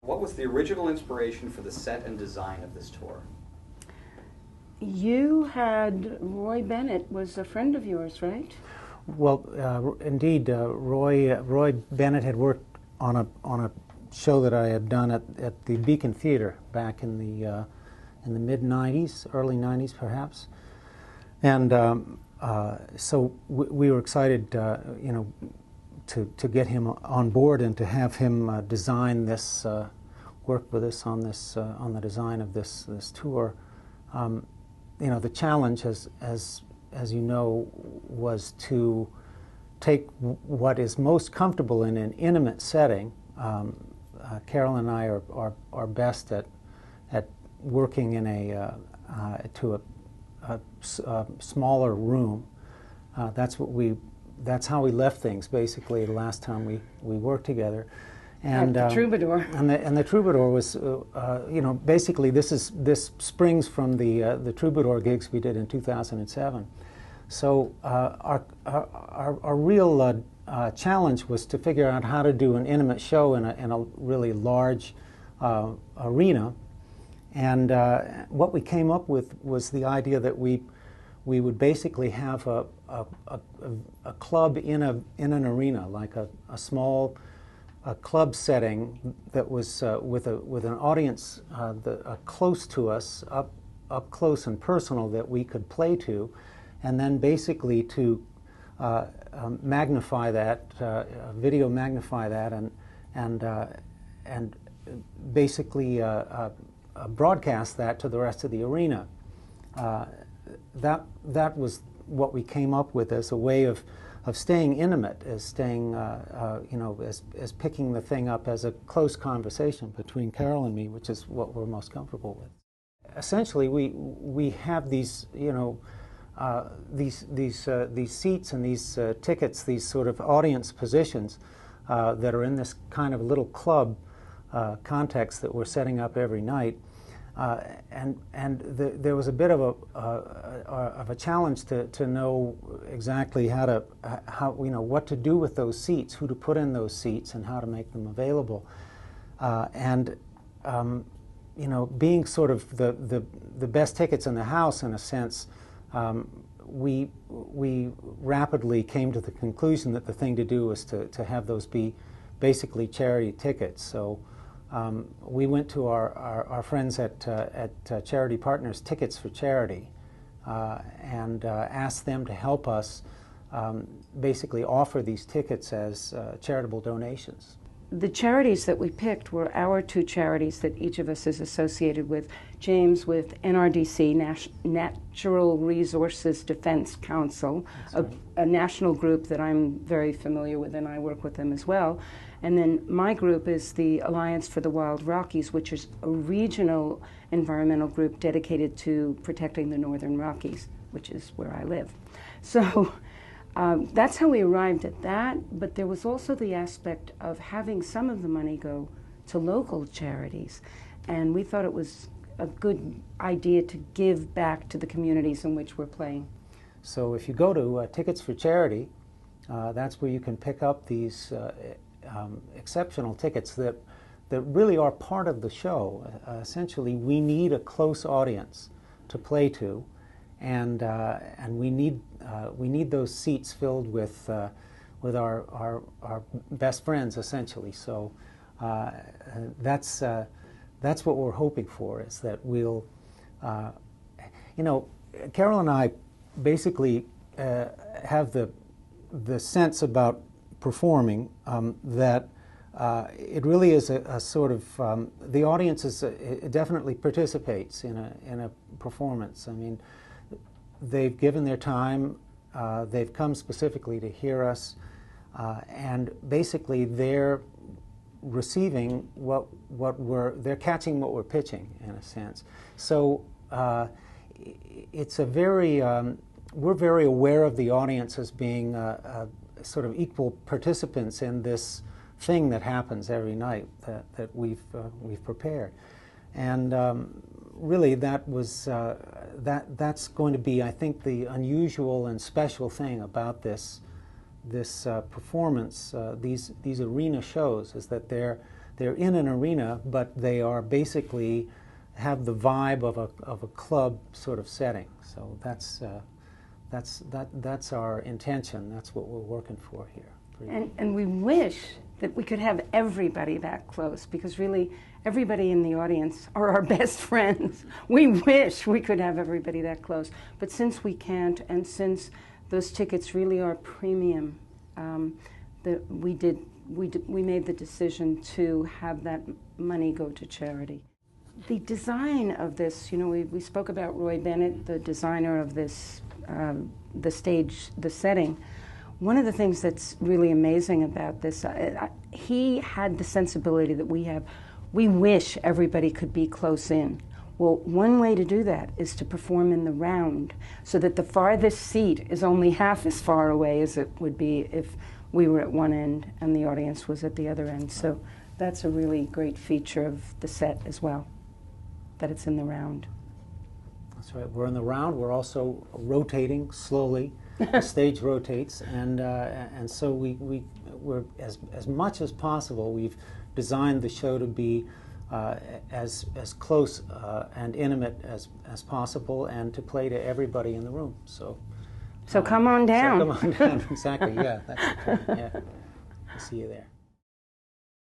What was the original inspiration for the set and design of this tour? You had Roy Bennett was a friend of yours, right? Well, indeed, Roy Bennett had worked on a show that I had done at the Beacon Theater back in the mid '90s, early '90s, perhaps, and so we were excited, to get him on board and to have him design this, work with us on this on the design of this tour. The challenge, as you know, was to take what is most comfortable in an intimate setting. Carole and I are best at working in a smaller room. That's how we left things basically the last time we worked together. And the Troubadour. And the Troubadour was, basically this springs from the Troubadour gigs we did in 2007. So our real challenge was to figure out how to do an intimate show in a really large arena. And what we came up with was the idea that we would basically have a club in an arena, like a small club setting that was with an audience close to us, up close and personal, that we could play to, and then basically to magnify that, video magnify that, and basically broadcast that to the rest of the arena. That was what we came up with as a way of staying intimate, as staying, as picking the thing up as a close conversation between Carole and me, which is what we're most comfortable with. Essentially, we have these, these seats and these tickets, these sort of audience positions that are in this kind of little club context that we're setting up every night. There was a bit of a challenge to know exactly what to do with those seats, who to put in those seats, and how to make them available. Being sort of the best tickets in the house, in a sense, we rapidly came to the conclusion that the thing to do was to have those be basically charity tickets. So we went to our friends at Charity Partners Tickets for Charity and asked them to help us basically offer these tickets as charitable donations. The charities that we picked were our two charities that each of us is associated with. James with NRDC, Natural Resources Defense Council, a national group that I'm very familiar with, and I work with them as well. And then my group is the Alliance for the Wild Rockies, which is a regional environmental group dedicated to protecting the Northern Rockies, which is where I live. So that's how we arrived at that, but there was also the aspect of having some of the money go to local charities, and we thought it was a good idea to give back to the communities in which we're playing. So if you go to Tickets for Charity, that's where you can pick up these exceptional tickets that really are part of the show. Essentially, we need a close audience to play to, and we need those seats filled with our best friends, essentially. So that's what we're hoping for, is that we'll, Carole and I basically have the sense about performing that it really is a sort of the audience it definitely participates in a performance. I mean, they've given their time, they've come specifically to hear us, and basically they're receiving they're catching what we're pitching, in a sense. So it's a very, we're very aware of the audience as being sort of equal participants in this thing that happens every night that we've prepared, and really that was that's going to be, I think, the unusual and special thing about this performance, these arena shows, is that they're they're in an arena, but they are basically have the vibe of a club sort of setting. So that's our intention. That's what we're working for here. And we wish that we could have everybody that close, because really everybody in the audience are our best friends. We wish we could have everybody that close. But since we can't, and since those tickets really are premium, we made the decision to have that money go to charity. The design of this, you know, we spoke about Roy Bennett, the designer of this, the stage, the setting. One of the things that's really amazing about this, he had the sensibility that we have. We wish everybody could be close in. Well, one way to do that is to perform in the round, so that the farthest seat is only half as far away as it would be if we were at one end and the audience was at the other end. So that's a really great feature of the set as well, that it's in the round. That's right. We're in the round. We're also rotating slowly. The stage rotates, and so we're as much as possible. We've designed the show to be as close and intimate as possible, and to play to everybody in the room. So come on down. So come on down. Exactly. Yeah, that's the point. Yeah, we'll see you there.